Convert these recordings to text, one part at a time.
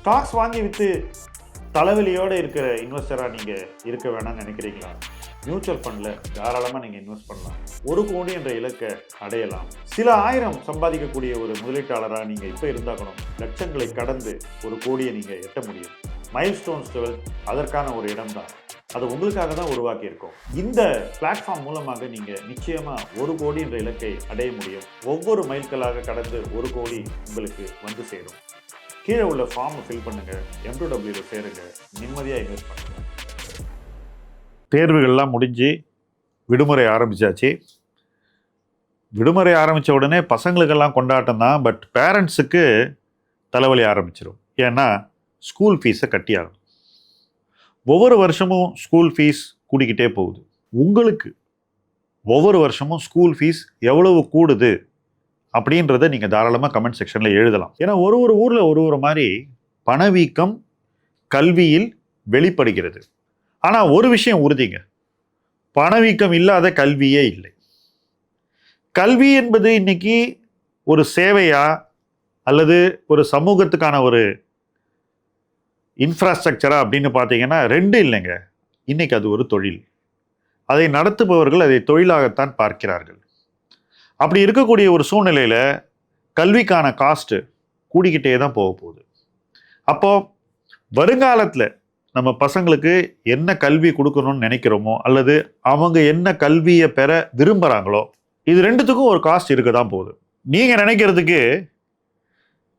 Stocks வாங்கி விற்று தலைவலியோடு இருக்கிற இன்வெஸ்டராக நீங்கள் இருக்க வேணாம்னு நினைக்கிறீங்களா? மியூச்சுவல் ஃபண்டில் தாராளமாக நீங்கள் இன்வெஸ்ட் பண்ணலாம். 1 கோடி என்ற இலக்கை அடையலாம். சில ஆயிரம் சம்பாதிக்கக்கூடிய ஒரு முதலீட்டாளராக நீங்கள் இப்போ இருந்தாக்கணும். லட்சங்களை கடந்து 1 கோடியை நீங்கள் எட்ட முடியும். மைல்ஸ்டோன்ஸ் 12 அதற்கான ஒரு இடம் தான். அது உங்களுக்காக தான் உருவாக்கி இருக்கோம். இந்த பிளாட்ஃபார்ம் மூலமாக நீங்கள் நிச்சயமாக 1 கோடி என்ற இலக்கை அடைய முடியும். ஒவ்வொரு மைல்களாக கடந்து 1 கோடி உங்களுக்கு வந்து சேரும். கீழே உள்ள ஃபார்மை ஃபில் பண்ணுங்க, M2W சேருங்க, நிம்மதியாக இன்வெஸ்ட் பண்ணுங்க. தேர்வுகள்லாம் முடிஞ்சு விடுமுறை ஆரம்பிச்சாச்சு. விடுமுறை ஆரம்பித்த உடனே பசங்களுக்கெல்லாம் கொண்டாட்டம் தான். பட் பேரண்ட்ஸுக்கு தலைவலி ஆரம்பிச்சிடும். ஏன்னா ஸ்கூல் ஃபீஸை கட்டியாகும். ஒவ்வொரு வருஷமும் ஸ்கூல் ஃபீஸ் கூடிக்கிட்டே போகுது. உங்களுக்கு ஒவ்வொரு வருஷமும் ஸ்கூல் ஃபீஸ் எவ்வளவு கூடுது அப்படின்றத நீங்கள் தாராளமாக கமெண்ட் செக்ஷனில் எழுதலாம். ஏன்னா ஒரு ஊரில் ஒரு மாதிரி பணவீக்கம் கல்வியில் வெளிப்படுகிறது. ஆனால் ஒரு விஷயம் உறுதிங்க, பணவீக்கம் இல்லாத கல்வியே இல்லை. கல்வி என்பது இன்னைக்கு ஒரு சேவையா அல்லது ஒரு சமூகத்துக்கான ஒரு இன்ஃப்ராஸ்ட்ரக்சரா அப்படின்னு பார்த்தீங்கன்னா 2 இல்லைங்க. இன்னைக்கு அது ஒரு தொழில். அதை நடத்துபவர்கள் அதை தொழிலாகத்தான் பார்க்கிறார்கள். அப்படி இருக்கக்கூடிய ஒரு சூழ்நிலையில் கல்விக்கான காஸ்ட்டு கூடிக்கிட்டே தான் போக போகுது. அப்போ வருங்காலத்தில் நம்ம பசங்களுக்கு என்ன கல்வி கொடுக்கணும்னு நினைக்கிறோமோ அல்லது அவங்க என்ன கல்வியை பெற விரும்புகிறாங்களோ, இது 2த்துக்கும் ஒரு காஸ்ட் இருக்க தான் போகுது. நீங்கள் நினைக்கிறதுக்கு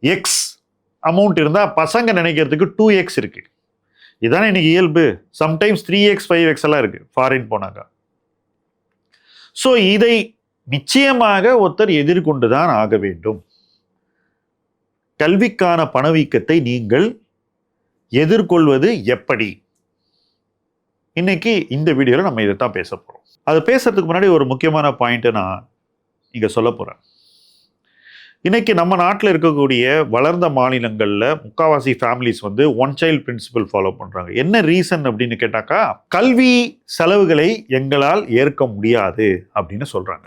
எக்ஸ் அமௌண்ட் இருந்தால் பசங்க நினைக்கிறதுக்கு 2x இருக்குது. இதுதானே இன்னைக்கு இயல்பு. சம்டைம்ஸ் 3x 5x எல்லாம் இருக்குது ஃபாரின் போனாக்கா. ஸோ இதை நிச்சயமாக ஒருத்தர் எதிர்கொண்டு தான் ஆக வேண்டும். கல்விக்கான பணவீக்கத்தை நீங்கள் எதிர்கொள்வது எப்படி? இன்னைக்கு இந்த வீடியோவில் நம்ம இதை தான் பேச போகிறோம். அது பேசுறதுக்கு முன்னாடி ஒரு முக்கியமான பாயிண்ட்டை நான் இங்கே சொல்ல போகிறேன். இன்னைக்கு நம்ம நாட்டில் இருக்கக்கூடிய வளர்ந்த மாநிலங்களில் முக்காவாசி ஃபேமிலிஸ் வந்து 1 child பிரின்சிபல் ஃபாலோ பண்ணுறாங்க. என்ன ரீசன் அப்படின்னு கேட்டாக்கா, கல்வி செலவுகளை எங்களால் ஏற்க முடியாது அப்படின்னு சொல்கிறாங்க.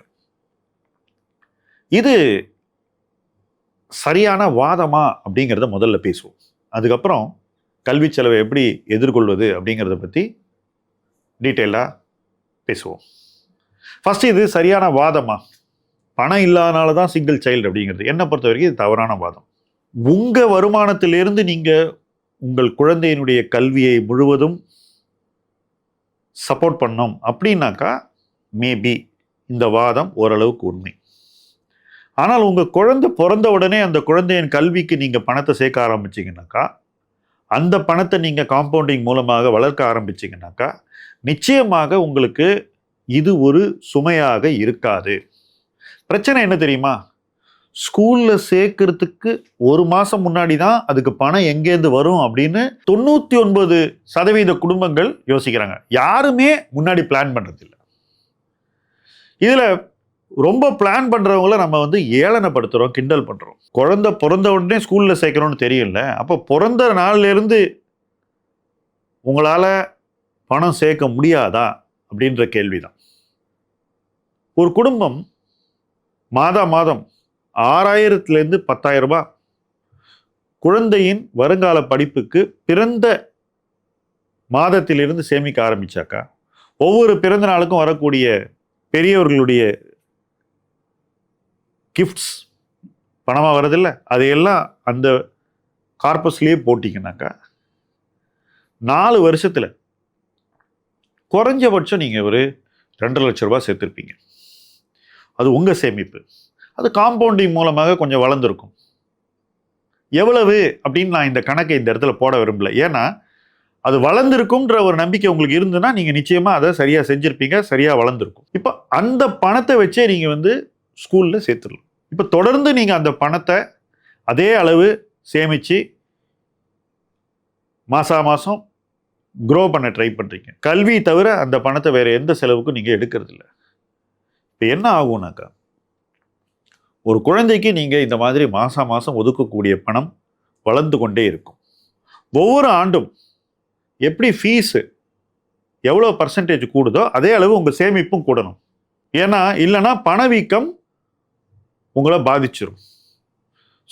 இது சரியான வாதமா அப்படிங்கிறத முதல்ல பேசுவோம். அதுக்கப்புறம் கல்வி செலவை எப்படி எதிர்கொள்வது அப்படிங்கிறத பற்றி டீட்டெயிலாக பேசுவோம். ஃபஸ்ட்டு, இது சரியான வாதமா? பணம் இல்லாதனால தான் சிங்கிள் சைல்டு அப்படிங்கிறது என்னை பொறுத்த வரைக்கும் இது தவறான வாதம். உங்கள் வருமானத்திலிருந்து நீங்கள் உங்கள் குழந்தையினுடைய கல்வியை முழுவதும் சப்போர்ட் பண்ணோம் அப்படின்னாக்கா மேபி இந்த வாதம் ஓரளவுக்கு உண்மை. ஆனால் உங்கள் குழந்தை பிறந்த உடனே அந்த குழந்தையின் கல்விக்கு நீங்கள் பணத்தை சேர்க்க ஆரம்பிச்சிங்கனாக்கா, அந்த பணத்தை நீங்கள் காம்பவுண்டிங் மூலமாக வளர்க்க ஆரம்பிச்சிங்கனாக்கா, நிச்சயமாக உங்களுக்கு இது ஒரு சுமையாக இருக்காது. பிரச்சனை என்ன தெரியுமா? ஸ்கூலில் சேர்க்கறதுக்கு 1 மாதம் முன்னாடி தான் அதுக்கு பணம் எங்கேருந்து வரும் அப்படின்னு 99% குடும்பங்கள் யோசிக்கிறாங்க. யாருமே முன்னாடி பிளான் பண்ணுறதில்ல. இதில் ரொம்ப பிளான் பண்ணுறவங்கள நம்ம வந்து ஏளனப்படுத்துகிறோம், கிண்டல் பண்ணுறோம். குழந்தை பிறந்த உடனே ஸ்கூலில் சேர்க்கணும்னு தெரியல. அப்போ பிறந்த நாள்லேருந்து உங்களால் பணம் சேர்க்க முடியாதா அப்படின்ற கேள்வி தான். ஒரு குடும்பம் மாதம் 6000லேருந்து 10,000 ரூபாய் குழந்தையின் வருங்கால படிப்புக்கு பிறந்த மாதத்திலிருந்து சேமிக்க ஆரம்பிச்சாக்கா, ஒவ்வொரு பிறந்த நாளுக்கும் வரக்கூடிய பெரியவர்களுடைய கிஃப்ட்ஸ் பணமாக வரதில்லை, அதையெல்லாம் அந்த கார்பஸ்லேயே போட்டிங்கனாக்கா 4 வருஷத்தில் குறைஞ்சபட்சம் நீங்கள் ஒரு 2 லட்சம் ரூபாய் சேர்த்துருப்பீங்க. அது உங்கள் சேமிப்பு. அது காம்பவுண்டிங் மூலமாக கொஞ்சம் வளர்ந்துருக்கும். எவ்வளவு அப்படின்னு நான் இந்த கணக்கை இந்த இடத்துல போட விரும்பல. ஏன்னா அது வளர்ந்துருக்கும்ன்ற ஒரு நம்பிக்கை உங்களுக்கு இருந்ததுன்னா நீங்கள் நிச்சயமாக அதை சரியாக செஞ்சுருப்பீங்க, சரியாக வளர்ந்துருக்கும். இப்போ அந்த பணத்தை வச்சே நீங்கள் வந்து ஸ்கூலில் சேர்த்துடலாம். இப்போ தொடர்ந்து நீங்கள் அந்த பணத்தை அதே அளவு சேமித்து மாதம் க்ரோ பண்ண ட்ரை பண்ணுறீங்க. கல்வி தவிர அந்த பணத்தை வேறு எந்த செலவுக்கும் நீங்கள் எடுக்கிறது இல்லை. இப்போ என்ன ஆகும்னாக்கா, ஒரு குழந்தைக்கு நீங்கள் இந்த மாதிரி மாதம் ஒதுக்கக்கூடிய பணம் வளர்ந்து கொண்டே இருக்கும். ஒவ்வொரு ஆண்டும் எப்படி ஃபீஸு எவ்வளோ பர்சன்டேஜ் கூடுதோ அதே அளவு உங்கள் சேமிப்பும் கூடணும். ஏன்னா இல்லைன்னா பணவீக்கம் உங்களை பாதிச்சிடும்.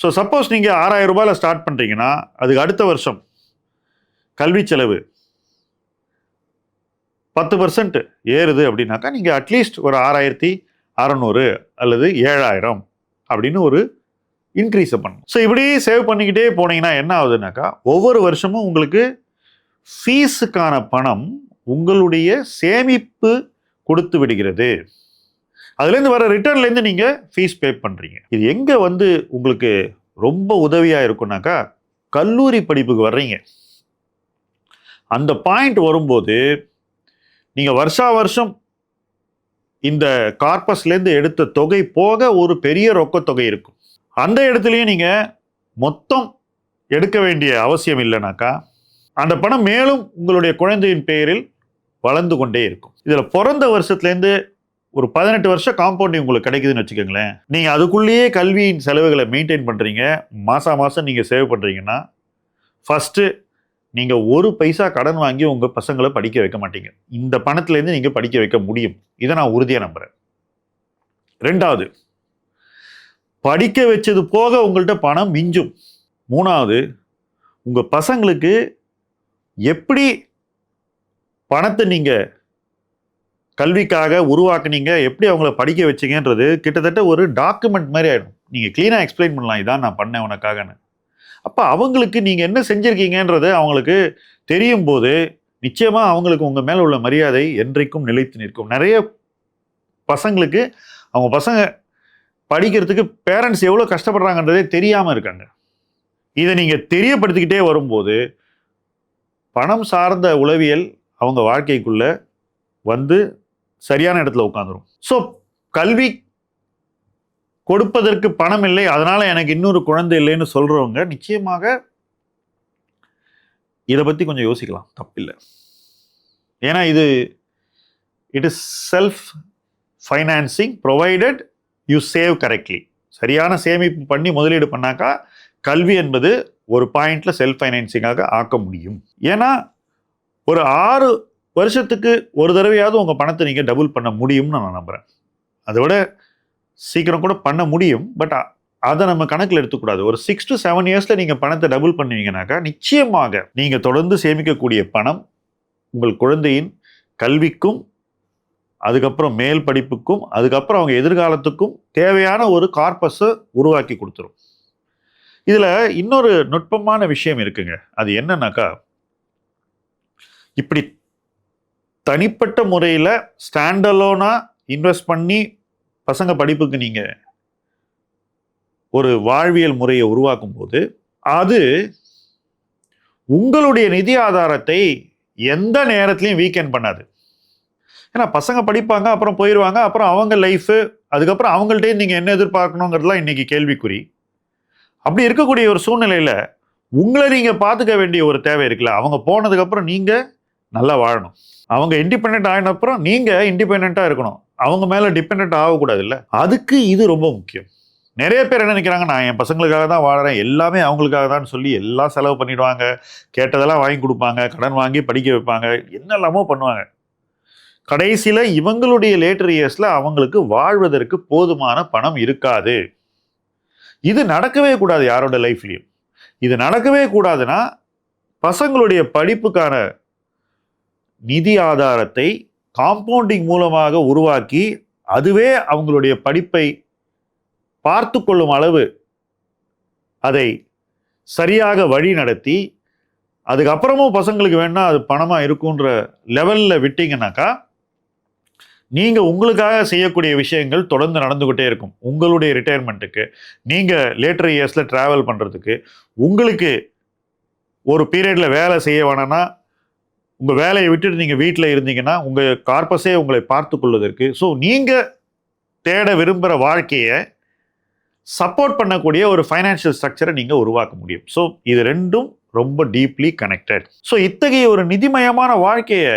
ஸோ சப்போஸ் நீங்கள் 6,000 ரூபாயில் ஸ்டார்ட் பண்ணுறீங்கன்னா அதுக்கு அடுத்த வருஷம் கல்வி செலவு 10% ஏறுது அப்படின்னாக்கா நீங்கள் அட்லீஸ்ட் ஒரு 6,600 அல்லது 7,000 அப்படின்னு ஒரு இன்க்ரீஸை பண்ணணும். ஸோ இப்படி சேவ் பண்ணிக்கிட்டே போனீங்கன்னா என்ன ஆகுதுனாக்கா ஒவ்வொரு வருஷமும் உங்களுக்கு ஃபீஸுக்கான பணம் உங்களுடைய சேமிப்பு கொடுத்து விடுகிறது. அதுலேருந்து வர ரிட்டர்ன்லேருந்து நீங்கள் ஃபீஸ் பே பண்ணுறீங்க. இது எங்கே வந்து உங்களுக்கு ரொம்ப உதவியாக இருக்குன்னாக்கா கல்லூரி படிப்புக்கு வர்றீங்க. அந்த பாயிண்ட் வரும்போது நீங்கள் வருஷா வருஷம் இந்த கார்பஸ்லேருந்து எடுத்த தொகை போக ஒரு பெரிய ரொக்கத்தொகை இருக்கும். அந்த இடத்துலையும் நீங்கள் மொத்தம் எடுக்க வேண்டிய அவசியம் இல்லைனாக்கா அந்த பணம் மேலும் உங்களுடைய குழந்தையின் பெயரில் வளர்ந்து கொண்டே இருக்கும். இதில் பிறந்த வருஷத்துலேருந்து ஒரு 18 வருஷம் காம்பவுண்டிங் உங்களுக்கு கிடைக்குதுன்னு வச்சுக்கோங்களேன். நீங்கள் அதுக்குள்ளேயே கல்வியின் செலவுகளை மெயின்டைன் பண்ணுறீங்க, மாதம் நீங்கள் சேவ் பண்ணுறீங்கன்னா ஃபஸ்ட்டு நீங்கள் ஒரு பைசா கடன் வாங்கி உங்கள் பசங்களை படிக்க வைக்க மாட்டீங்க. இந்த பணத்துலேருந்து நீங்கள் படிக்க வைக்க முடியும். இதை நான் உறுதியாக நம்புகிறேன். 2வது, படிக்க வச்சது போக உங்கள்கிட்ட பணம் மிஞ்சும். 3வது, உங்கள் பசங்களுக்கு எப்படி பணத்தை நீங்கள் கல்விக்காக உருவாக்குனீங்க, எப்படி அவங்கள படிக்க வச்சிங்கன்றது கிட்டத்தட்ட ஒரு டாக்குமெண்ட் மாதிரி ஆகிடும். நீங்கள் க்ளீனாக எக்ஸ்பிளைன் பண்ணலாம், இதான் நான் பண்ணேன் உனக்காகன்னு. அப்போ அவங்களுக்கு நீங்கள் என்ன செஞ்சுருக்கீங்கன்றது அவங்களுக்கு தெரியும் போது நிச்சயமாக அவங்களுக்கு உங்கள் மேலே உள்ள மரியாதை என்றைக்கும் நிலைத்து நிற்கும். நிறைய பசங்களுக்கு அவங்க பசங்க படிக்கிறதுக்கு பேரண்ட்ஸ் எவ்வளோ கஷ்டப்படுறாங்கன்றதே தெரியாமல் இருக்காங்க. இதை நீங்கள் தெரியப்படுத்திக்கிட்டே வரும்போது பணம் சார்ந்த உளவியல் அவங்க வாழ்க்கைக்குள்ளே வந்து சரியான இடத்துல உட்காந்துரும். ஸோ கல்வி கொடுப்பதற்கு பணம் இல்லை, அதனால எனக்கு இன்னொரு குழந்தை இல்லைன்னு சொல்றவங்க நிச்சயமாக இதை பற்றி கொஞ்சம் யோசிக்கலாம், தப்பில்லை. ஏன்னா it is self financing provided you save correctly. சரியான சேமிப்பு பண்ணி முதலீடு பண்ணாக்கா கல்வி என்பது ஒரு பாயிண்ட்ல செல்ஃப் ஃபைனான்சிங்காக ஆக்க முடியும். ஏன்னா ஒரு 6 வருஷத்துக்கு ஒரு தடவையாவது உங்கள் பணத்தை நீங்கள் டபுள் பண்ண முடியும்னு நான் நம்புகிறேன். அதை விட சீக்கிரம் கூட பண்ண முடியும், பட் அதை நம்ம கணக்கில் எடுத்துக்கூடாது. ஒரு 6 to 7 இயர்ஸில் நீங்கள் பணத்தை டபுள் பண்ணுவீங்கனாக்கா நிச்சயமாக நீங்கள் தொடர்ந்து சேமிக்கக்கூடிய பணம் உங்கள் குழந்தையின் கல்விக்கும் அதுக்கப்புறம் மேல் படிப்புக்கும் அதுக்கப்புறம் அவங்க எதிர்காலத்துக்கும் தேவையான ஒரு கார்பஸை உருவாக்கி கொடுத்துரும். இதில் இன்னொரு நுட்பமான விஷயம் இருக்குங்க. அது என்னன்னாக்கா, இப்படி தனிப்பட்ட முறையில் ஸ்டாண்டலோனாக இன்வெஸ்ட் பண்ணி பசங்க படிப்புக்கு நீங்கள் ஒரு வாழ்வியல் முறையை உருவாக்கும் போது அது உங்களுடைய நிதி ஆதாரத்தை எந்த நேரத்துலையும் வீக்கெண்ட் பண்ணாது. ஏன்னா பசங்க படிப்பாங்க, அப்புறம் போயிடுவாங்க, அப்புறம் அவங்க லைஃபு, அதுக்கப்புறம் அவங்கள்ட்டே நீங்கள் என்ன எதிர்பார்க்கணுங்கிறதுலாம் இன்னைக்கு கேள்விக்குறி. அப்படி இருக்கக்கூடிய ஒரு சூழ்நிலையில் உங்களை நீங்கள் பார்த்துக்க வேண்டிய ஒரு தேவை இருக்குல்ல. அவங்க போனதுக்கப்புறம் நீங்கள் நல்லா வாழணும். அவங்க இண்டிபெண்ட் ஆகினப்புறம் நீங்கள் இண்டிபெண்ட்டாக இருக்கணும். அவங்க மேலே டிபெண்ட் ஆகக்கூடாது இல்லை. அதுக்கு இது ரொம்ப முக்கியம். நிறைய பேர் என்ன நினைக்கிறாங்க, நான் என் பசங்களுக்காக தான் வாழறேன், எல்லாமே அவங்களுக்காக தான் சொல்லி எல்லாம் செலவு பண்ணிடுவாங்க, கேட்டதெல்லாம் வாங்கி கொடுப்பாங்க, கடன் வாங்கி படிக்க வைப்பாங்க, என்னெல்லாமோ பண்ணுவாங்க. கடைசியில் இவங்களுடைய லேட்டர் இயர்ஸில் அவங்களுக்கு வாழ்வதற்கு போதுமான பணம் இருக்காது. இது நடக்கவே கூடாது யாரோட லைஃப்லையும். இது நடக்கவே கூடாதுன்னா பசங்களுடைய படிப்புக்கான நிதி ஆதாரத்தை காம்பவுண்டிங் மூலமாக உருவாக்கி அதுவே அவங்களுடைய படிப்பை பார்த்து கொள்ளும் அளவு அதை சரியாக வழி நடத்தி அதுக்கப்புறமும் பசங்களுக்கு வேணா அது பணமாக இருக்குன்ற லெவலில் விட்டீங்கன்னாக்கா நீங்கள் உங்களுக்காக செய்யக்கூடிய விஷயங்கள் தொடர்ந்து நடந்துக்கிட்டே இருக்கும். உங்களுடைய ரிட்டையர்மெண்ட்டுக்கு, நீங்கள் லேட்டர் இயர்ஸில் ட்ராவல் பண்ணுறதுக்கு, உங்களுக்கு ஒரு பீரியடில் வேலை செய்ய வேணான்னா உங்கள் வேலையை விட்டுட்டு நீங்கள் வீட்டில் இருந்தீங்கன்னா உங்கள் கார்பஸே உங்களை பார்த்து கொள்வதற்கு, ஸோ நீங்கள் தேட விரும்புகிற வாழ்க்கையை சப்போர்ட் பண்ணக்கூடிய ஒரு ஃபைனான்ஷியல் ஸ்ட்ரக்சரை நீங்கள் உருவாக்க முடியும். ஸோ இது ரெண்டும் ரொம்ப டீப்லி கனெக்டட். ஸோ இத்தகைய ஒரு நிதிமயமான வாழ்க்கையை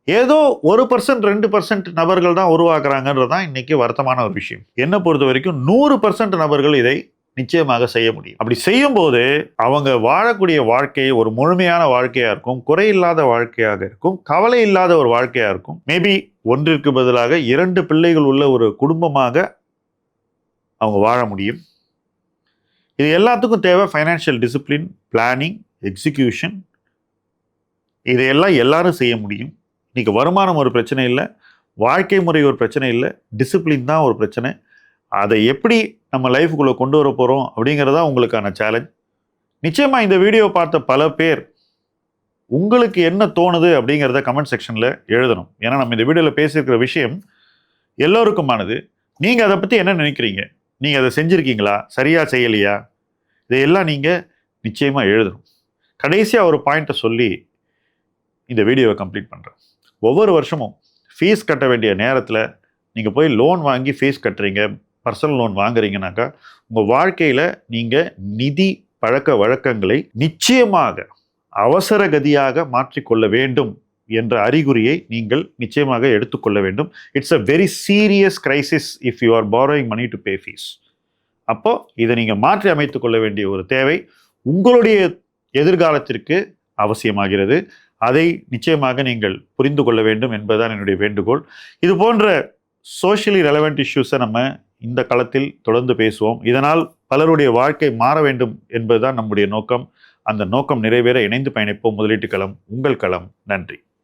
ஏதோ 1% 2% நபர்கள் தான் உருவாக்குறாங்கன்றது தான் இன்னைக்கு வருத்தமான ஒரு விஷயம். என்னை பொறுத்த வரைக்கும் 100% நபர்கள் இதை நிச்சயமாக செய்ய முடியும். அப்படி செய்யும் போது அவங்க வாழக்கூடிய வாழ்க்கை ஒரு முழுமையான வாழ்க்கையா இருக்கும், குறையில்லாத வாழ்க்கையாக இருக்கும், கவலை இல்லாத ஒரு வாழ்க்கையா இருக்கும். மேபி ஒன்றிற்கு பதிலாக 2 பிள்ளைகள் உள்ள ஒரு குடும்பமாக அவங்க வாழ முடியும். இது எல்லாத்துக்கும் தேவை ஃபைனான்ஷியல் டிசிப்ளின், பிளானிங், எக்ஸிக்யூஷன். இதையெல்லாம் எல்லாரும் செய்ய முடியும். இன்னைக்கு வருமானம் ஒரு பிரச்சனை இல்லை, வாழ்க்கை முறை ஒரு பிரச்சனை இல்லை, டிசிப்ளின் தான் ஒரு பிரச்சனை. அதை எப்படி நம்ம லைஃபுக்குள்ளே கொண்டு வர போகிறோம் அப்படிங்கிறதா உங்களுக்கான சேலஞ்ச். நிச்சயமாக இந்த வீடியோ பார்த்த பல பேர் உங்களுக்கு என்ன தோணுது அப்படிங்கிறத கமெண்ட் செக்ஷனில் எழுதணும். ஏன்னா நம்ம இந்த வீடியோவில் பேசியிருக்கிற விஷயம் எல்லோருக்குமானது. நீங்கள் அதை பற்றி என்ன நினைக்கிறீங்க? நீங்கள் அதை செஞ்சுருக்கீங்களா, சரியாக செய்யலையா? இதையெல்லாம் நீங்கள் நிச்சயமாக எழுதணும். கடைசியாக ஒரு பாயிண்ட்டை சொல்லி இந்த வீடியோவை கம்ப்ளீட் பண்ணுறேன். ஒவ்வொரு வருஷமும் ஃபீஸ் கட்ட வேண்டிய நேரத்தில் நீங்கள் போய் லோன் வாங்கி ஃபீஸ் கட்டுறீங்க, பர்சனல் லோன் வாங்குறீங்கனாக்கா உங்கள் வாழ்க்கையில் நீங்கள் நிதி பழக்க வழக்கங்களை நிச்சயமாக அவசர கதியாக மாற்றிக்கொள்ள வேண்டும் என்ற அறிகுறியை நீங்கள் நிச்சயமாக எடுத்துக்கொள்ள வேண்டும். It's a very serious crisis if you are borrowing money to pay fees. அப்போ இதை நீங்கள் மாற்றி அமைத்துக் கொள்ள வேண்டிய ஒரு தேவை உங்களுடைய எதிர்காலத்திற்கு அவசியமாகிறது. அதை நிச்சயமாக நீங்கள் புரிந்து கொள்ள வேண்டும் என்பதுதான் என்னுடைய வேண்டுகோள். இது போன்ற சோஷியலி ரெலவெண்ட் இஷ்யூஸை நம்ம இந்த களத்தில் தொடர்ந்து பேசுவோம். இதனால் பலருடைய வாழ்க்கை மாற வேண்டும் என்பதுதான் நம்முடைய நோக்கம். அந்த நோக்கம் நிறைவேற இணைந்து பயணிப்போம். முதலீட்டு களம் உங்கள் களம். நன்றி.